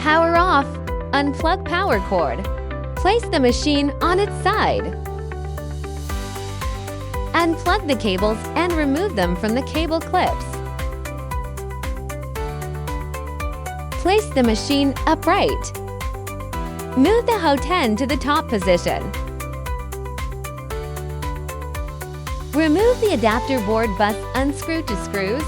Power off. Unplug power cord. Place the machine on its side. Unplug the cables and remove them from the cable clips. Place the machine upright. Move the Hou-10 to the top position. Remove the adapter board bus unscrew to screws.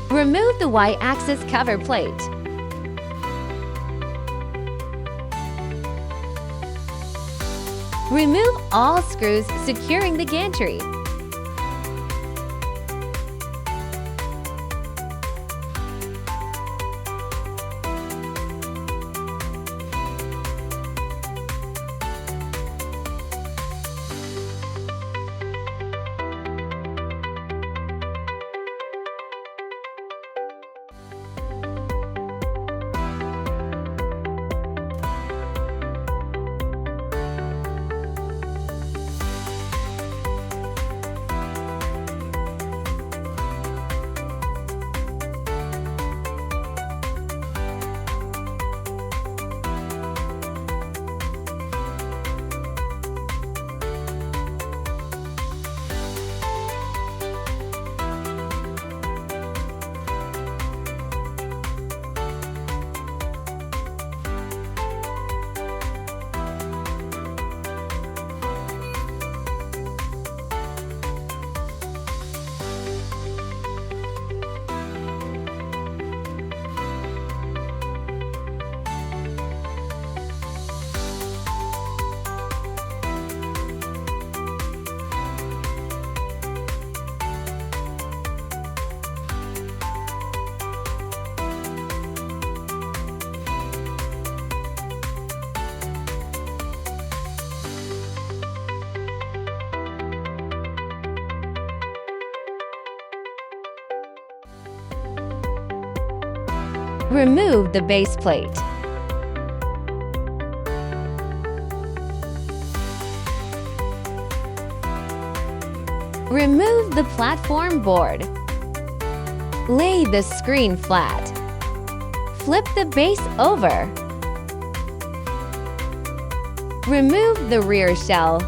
Remove the Y-axis cover plate. Remove all screws securing the gantry. Remove the base plate. Remove the platform board. Lay the screen flat. Flip the base over. Remove the rear shell,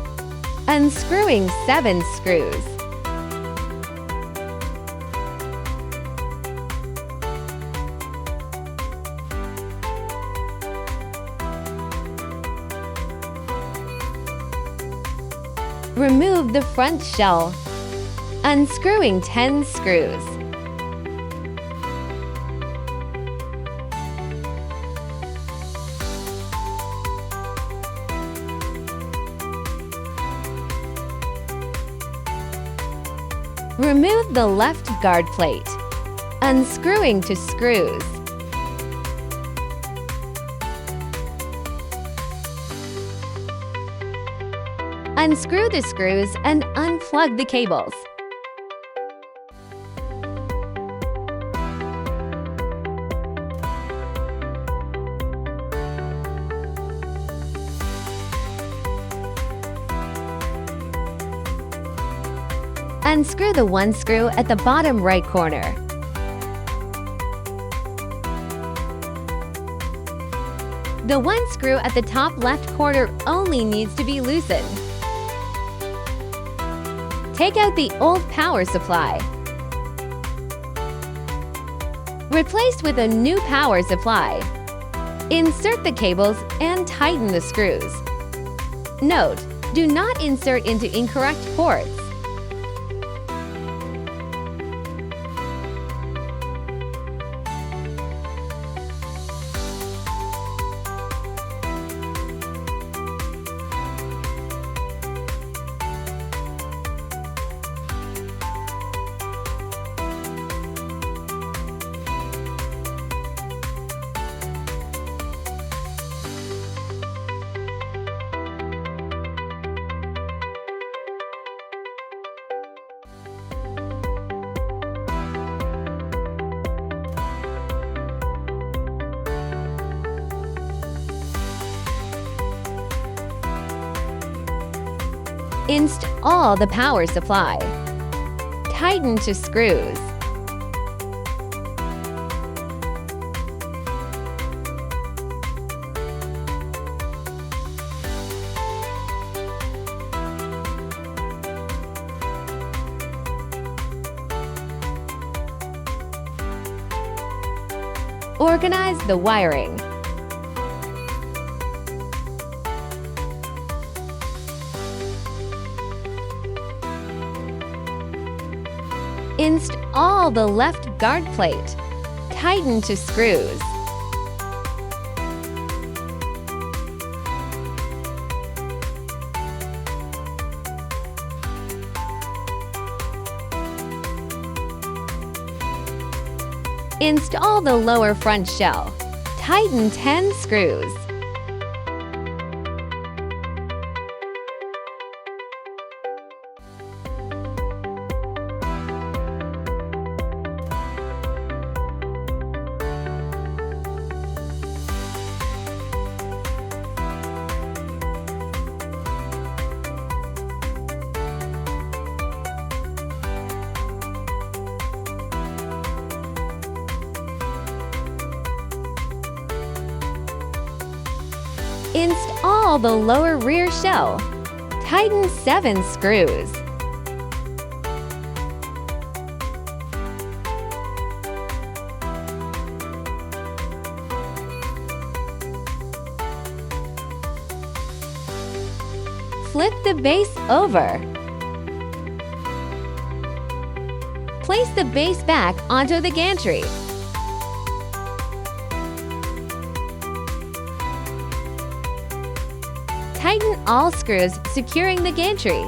unscrewing 7 screws. Remove the front shell, unscrewing 10 screws. Remove the left guard plate, unscrewing 2 screws. Unscrew the screws and unplug the cables. Unscrew the 1 screw at the bottom right corner. The 1 screw at the top left corner only needs to be loosened. Take out the old power supply. Replace with a new power supply. Insert the cables and tighten the screws. Note: do not insert into incorrect ports. Install the power supply. Tighten to screws. Organize the wiring. Install the left guard plate. Tighten to screws. Install the lower front shell. Tighten 10 screws. Install the lower rear shell. Tighten 7 screws. Flip the base over. Place the base back onto the gantry. Tighten all screws securing the gantry.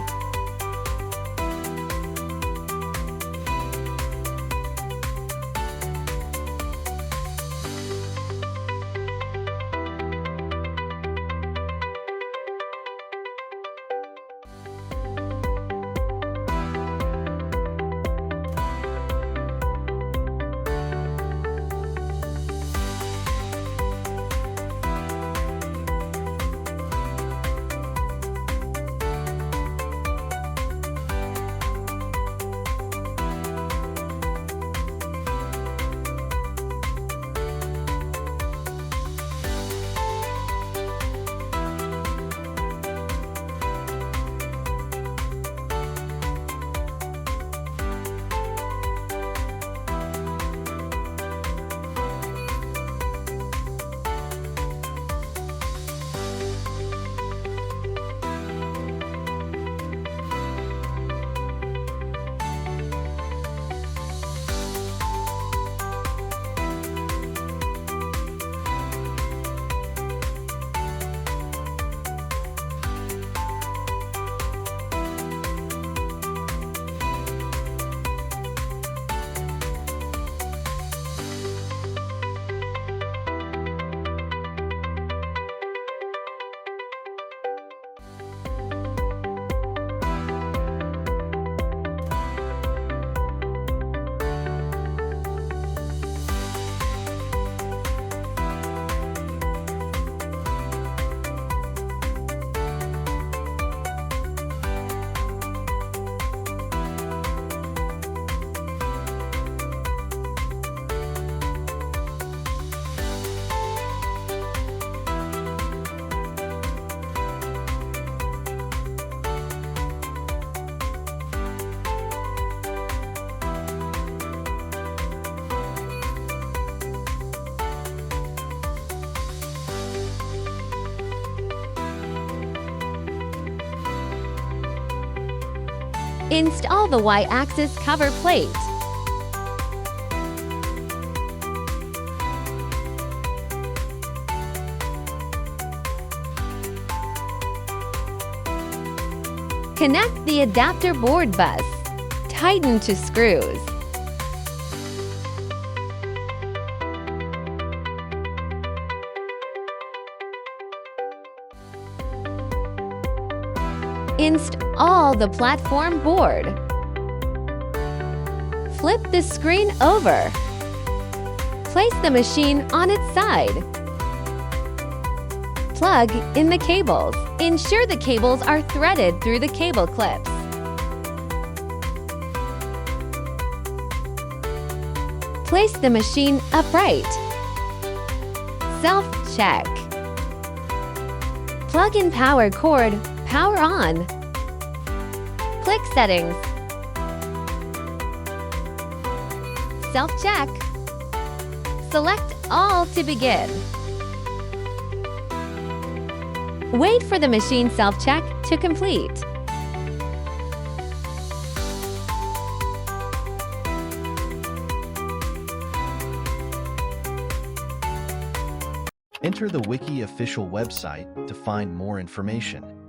Install the Y-axis cover plate. Connect the adapter board bus. Tighten to screws. Install the platform board. Flip the screen over. Place the machine on its side. Plug in the cables. Ensure the cables are threaded through the cable clips. Place the machine upright. Self-check. Plug in power cord, power on. Click Settings. Self-check. Select All to begin. Wait for the machine self-check to complete. Enter the Wiki official website to find more information.